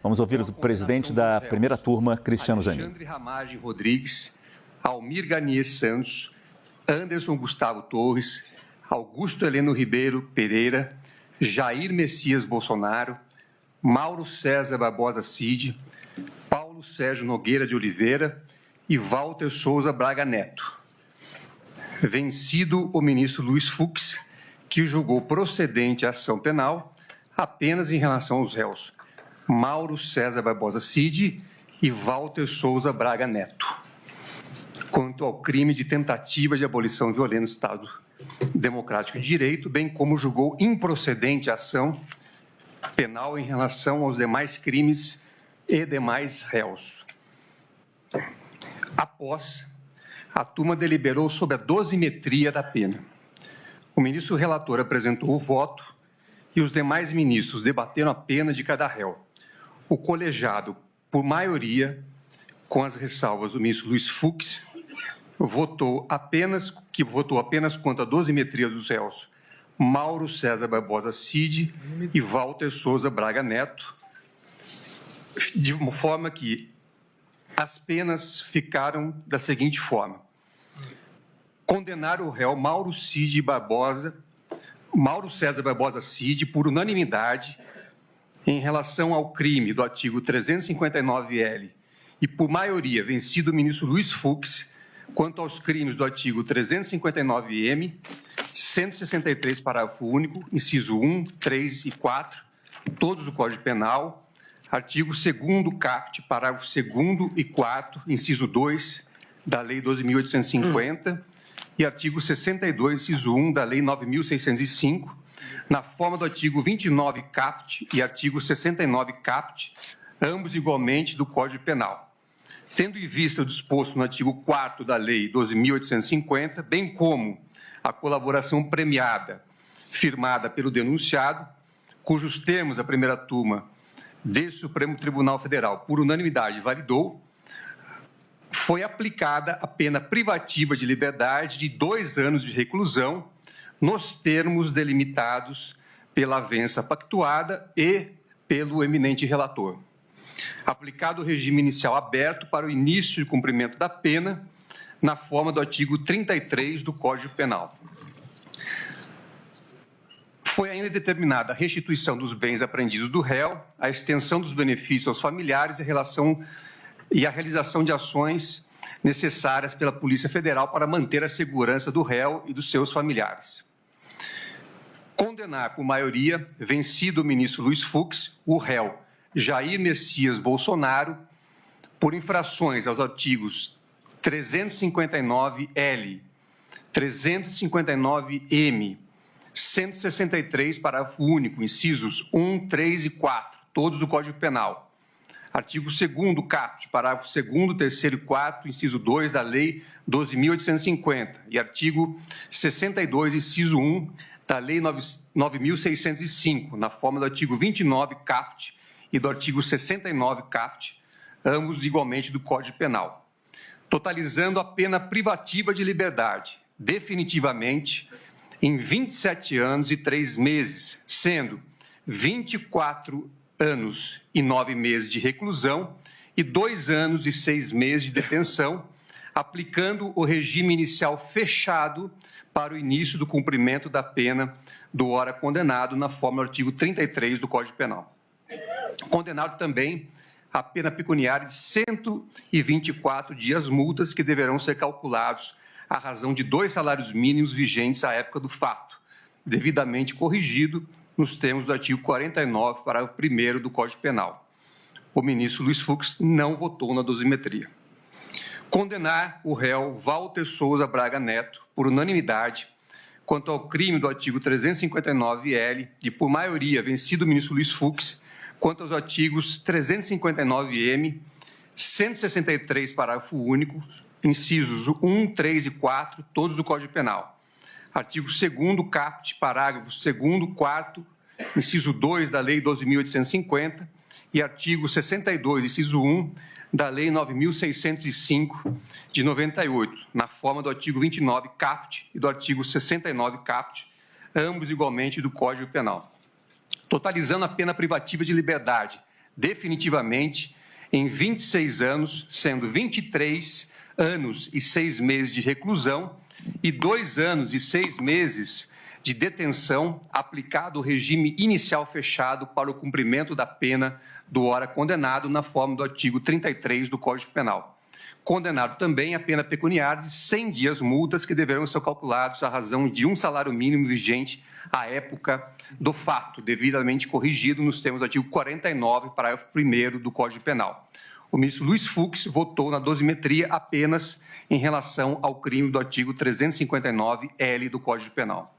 Vamos ouvir o presidente da primeira turma, Cristiano Zanin. Alexandre Ramagem Rodrigues, Almir Garnier Santos, Anderson Gustavo Torres, Augusto Heleno Ribeiro Pereira, Jair Messias Bolsonaro, Mauro César Barbosa Cid, Paulo Sérgio Nogueira de Oliveira e Walter Souza Braga Neto. Vencido o ministro Luiz Fux, que julgou procedente a ação penal apenas em relação aos réus Mauro César Barbosa Cid e Walter Souza Braga Neto, quanto ao crime de tentativa de abolição violenta do Estado Democrático de Direito, bem como julgou improcedente a ação penal em relação aos demais crimes e demais réus. Após, a turma deliberou sobre a dosimetria da pena. O ministro relator apresentou o voto e os demais ministros debateram a pena de cada réu. O colegiado, por maioria, com as ressalvas do ministro Luiz Fux, votou apenas quanto à dosimetria dos réus Mauro César Barbosa Cid e Walter Souza Braga Neto, de uma forma que as penas ficaram da seguinte forma: condenar o réu Mauro César Barbosa Cid por unanimidade em relação ao crime do artigo 359-L e por maioria vencido o ministro Luiz Fux quanto aos crimes do artigo 359-M, 163, parágrafo único, inciso 1, 3 e 4, todos do Código Penal, artigo 2º caput, parágrafo 2º e 4, inciso 2 da Lei 12.850 e artigo 62, inciso 1 da Lei 9.605, na forma do artigo 29 caput e artigo 69 caput, ambos igualmente do Código Penal. Tendo em vista o disposto no artigo 4º da Lei 12.850, bem como a colaboração premiada firmada pelo denunciado, cujos termos a primeira turma desse Supremo Tribunal Federal, por unanimidade, validou, foi aplicada a pena privativa de liberdade de 2 anos de reclusão, nos termos delimitados pela avença pactuada e pelo eminente relator. Aplicado o regime inicial aberto para o início de cumprimento da pena, na forma do artigo 33 do Código Penal. Foi ainda determinada a restituição dos bens apreendidos do réu, a extensão dos benefícios aos familiares e a realização de ações necessárias pela Polícia Federal para manter a segurança do réu e dos seus familiares. Condenar por maioria, vencido o ministro Luiz Fux, o réu Jair Messias Bolsonaro, por infrações aos artigos 359-L, 359-M, 163, parágrafo único, incisos 1, 3 e 4, todos do Código Penal. Artigo 2º caput, parágrafo 2º, 3º e 4, inciso 2 da Lei 12.850 e artigo 62, inciso 1 da Lei 9.605, na forma do artigo 29 caput e do artigo 69 caput, ambos igualmente do Código Penal, totalizando a pena privativa de liberdade, definitivamente, em 27 anos e 3 meses, sendo 24 anos e 9 meses de reclusão e 2 anos e 6 meses de detenção, aplicando o regime inicial fechado para o início do cumprimento da pena do ora condenado, na forma do artigo 33 do Código Penal. Condenado também a pena pecuniária de 124 dias multas, que deverão ser calculados à razão de 2 salários mínimos vigentes à época do fato, devidamente corrigido nos termos do artigo 49, parágrafo 1º do Código Penal. O ministro Luiz Fux não votou na dosimetria. Condenar o réu Walter Souza Braga Neto, por unanimidade, quanto ao crime do artigo 359-L e, por maioria, vencido o ministro Luiz Fux, quanto aos artigos 359-M, 163, parágrafo único, incisos 1, 3 e 4, todos do Código Penal. Artigo 2º caput, parágrafo 2º, 4º, inciso 2 da Lei 12.850 e artigo 62, inciso 1 da Lei 9.605 de 98, na forma do artigo 29 caput e do artigo 69 caput, ambos igualmente do Código Penal. Totalizando a pena privativa de liberdade definitivamente em 26 anos, sendo 23 anos e 6 meses de reclusão e 2 anos e 6 meses de detenção aplicado o regime inicial fechado para o cumprimento da pena do ora condenado na forma do artigo 33 do Código Penal. Condenado também a pena pecuniária de 100 dias multas que deverão ser calculados à razão de um salário mínimo vigente à época do fato, devidamente corrigido nos termos do artigo 49, parágrafo 1º do Código Penal. O ministro Luiz Fux votou na dosimetria apenas em relação ao crime do artigo 359-L do Código Penal.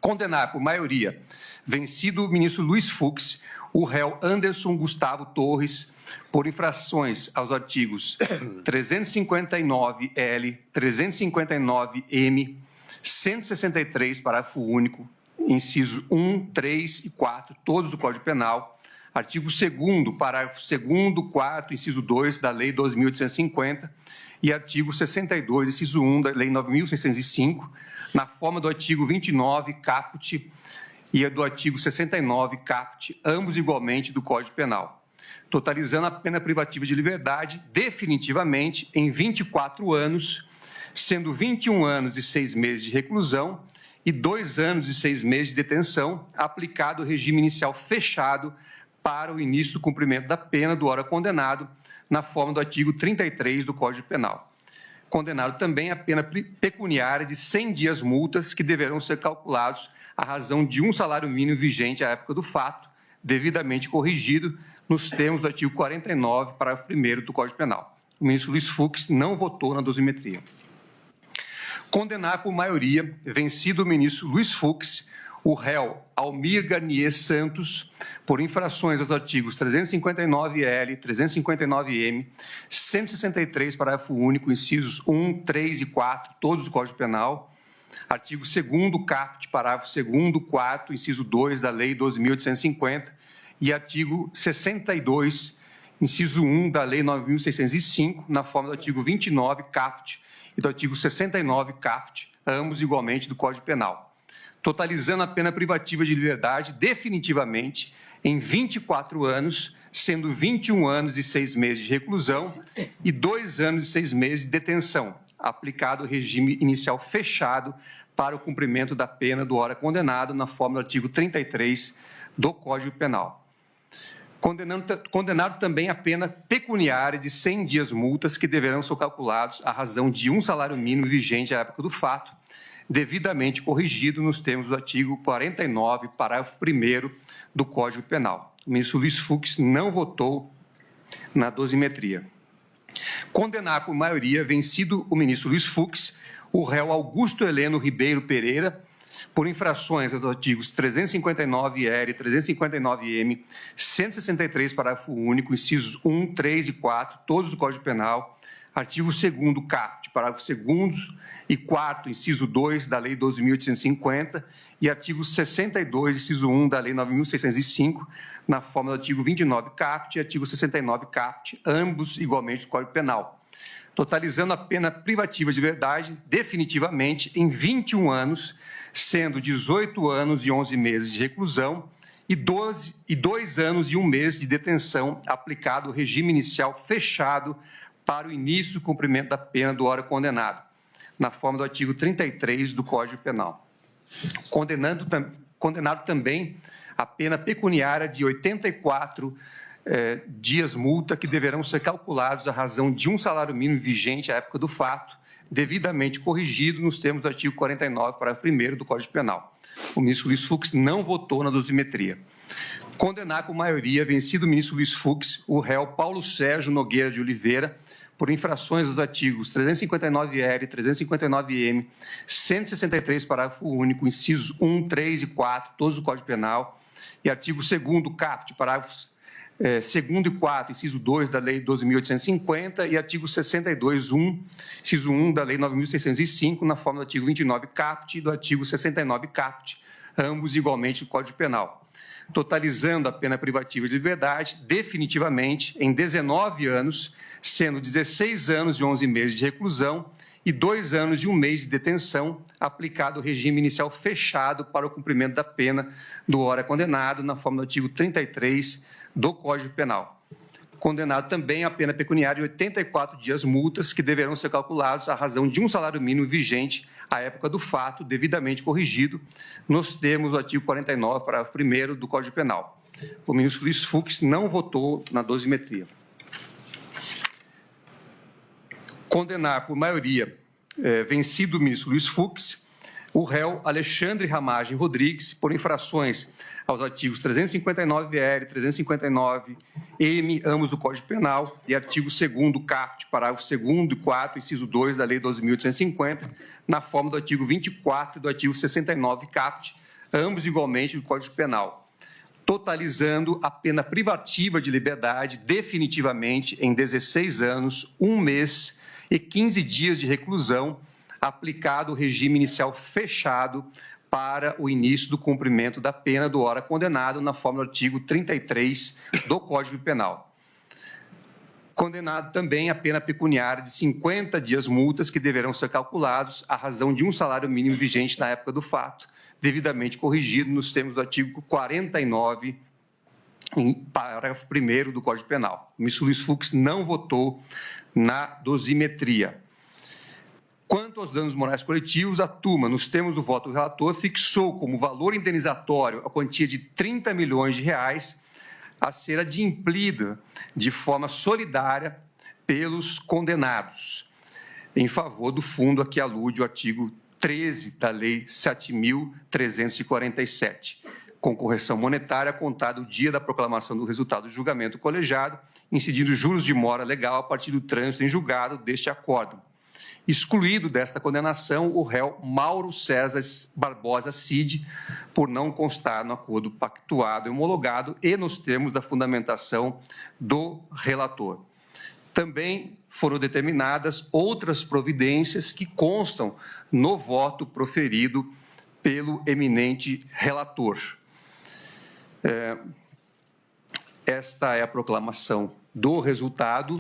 Condenar por maioria, vencido o ministro Luiz Fux, o réu Anderson Gustavo Torres, por infrações aos artigos 359-L, 359-M, 163, parágrafo único, inciso 1, 3 e 4, todos do Código Penal, artigo 2º, parágrafo 2º, 4, inciso 2 da Lei 12.850 e artigo 62, inciso 1 da Lei 9.605, na forma do artigo 29, caput, e do artigo 69, caput, ambos igualmente do Código Penal, totalizando a pena privativa de liberdade definitivamente em 24 anos, sendo 21 anos e 6 meses de reclusão e 2 anos e 6 meses de detenção, aplicado o regime inicial fechado para o início do cumprimento da pena do ora condenado, na forma do artigo 33 do Código Penal. Condenado também a pena pecuniária de 100 dias multas que deverão ser calculados à razão de um salário mínimo vigente à época do fato, devidamente corrigido nos termos do artigo 49, parágrafo 1º do Código Penal. O ministro Luiz Fux não votou na dosimetria. Condenar por maioria, vencido o ministro Luiz Fux, o réu Almir Garnier Santos, por infrações aos artigos 359-L, 359-M, 163, parágrafo único, incisos 1, 3 e 4, todos do Código Penal, artigo 2º, caput, parágrafo 2º, 4, inciso 2 da Lei 12.850 e artigo 62, inciso 1 da Lei 9.605, na forma do artigo 29, caput, e do artigo 69, caput, ambos igualmente do Código Penal, totalizando a pena privativa de liberdade definitivamente em 24 anos, sendo 21 anos e 6 meses de reclusão e 2 anos e 6 meses de detenção, aplicado o regime inicial fechado para o cumprimento da pena do ora condenado na forma do artigo 33 do Código Penal. Condenado também a pena pecuniária de 100 dias multas que deverão ser calculados à razão de um salário mínimo vigente à época do fato, devidamente corrigido nos termos do artigo 49, parágrafo 1º do Código Penal. O ministro Luiz Fux não votou na dosimetria. Condenar por maioria, vencido o ministro Luiz Fux, o réu Augusto Heleno Ribeiro Pereira, por infrações aos artigos 359-R, 359-M, 163, parágrafo único, incisos 1, 3 e 4, todos do Código Penal, artigo 2º, caput, parágrafo 2º e 4º, inciso 2 da Lei 12.850 e artigo 62, inciso 1 da Lei 9.605, na forma do artigo 29, caput e artigo 69, caput, ambos igualmente do Código Penal, totalizando a pena privativa de liberdade definitivamente em 21 anos, sendo 18 anos e 11 meses de reclusão e 2 anos e 1 mês de detenção, aplicado o regime inicial fechado para o início do cumprimento da pena do ora condenado, na forma do artigo 33 do Código Penal. Condenado também a pena pecuniária de 84 dias multa que deverão ser calculados à razão de um salário mínimo vigente à época do fato, devidamente corrigido nos termos do artigo 49, parágrafo 1º do Código Penal. O ministro Luiz Fux não votou na dosimetria. Condenar por maioria, vencido o ministro Luiz Fux, o réu Paulo Sérgio Nogueira de Oliveira, por infrações aos artigos 359-R, 359-M, 163, parágrafo único, incisos 1, 3 e 4, todos do Código Penal, e artigo 2º, caput, parágrafos 2º e 4, inciso 2 da Lei 12.850 e artigo 62, 1, inciso 1 da Lei 9.605, na forma do artigo 29, caput e do artigo 69, caput, ambos igualmente do Código Penal, totalizando a pena privativa de liberdade definitivamente em 19 anos, sendo 16 anos e 11 meses de reclusão e 2 anos e 1 mês de detenção, aplicado o regime inicial fechado para o cumprimento da pena do ora condenado, na forma do artigo 33 do Código Penal. Condenado também a pena pecuniária de 84 dias multas, que deverão ser calculados à razão de um salário mínimo vigente à época do fato, devidamente corrigido, nos termos do artigo 49, parágrafo 1º do Código Penal. O ministro Luiz Fux não votou na dosimetria. Condenar por maioria vencido o ministro Luiz Fux, o réu Alexandre Ramagem Rodrigues, por infrações aos artigos 359-R, 359-M, ambos do Código Penal, e artigo 2º, caput, parágrafo 2º e 4, inciso 2 da Lei 12.850, na forma do artigo 24 e do artigo 69, caput, ambos igualmente do Código Penal, totalizando a pena privativa de liberdade definitivamente em 16 anos, 1 mês e 15 dias de reclusão, aplicado o regime inicial fechado para o início do cumprimento da pena do ora condenado, na forma do artigo 33 do Código Penal. Condenado também a pena pecuniária de 50 dias multas, que deverão ser calculados à razão de um salário mínimo vigente na época do fato, devidamente corrigido nos termos do artigo 49, em parágrafo 1º do Código Penal. O ministro Luiz Fux não votou na dosimetria. Quanto aos danos morais coletivos, a turma, nos termos do voto do relator, fixou como valor indenizatório a quantia de R$30 milhões a ser adimplida de forma solidária pelos condenados, em favor do fundo a que alude o artigo 13 da Lei 7.347, com correção monetária contada o dia da proclamação do resultado do julgamento colegiado, incidindo juros de mora legal a partir do trânsito em julgado deste acórdão. Excluído desta condenação o réu Mauro César Barbosa Cid, por não constar no acordo pactuado e homologado e nos termos da fundamentação do relator. Também foram determinadas outras providências que constam no voto proferido pelo eminente relator. Esta é a proclamação do resultado.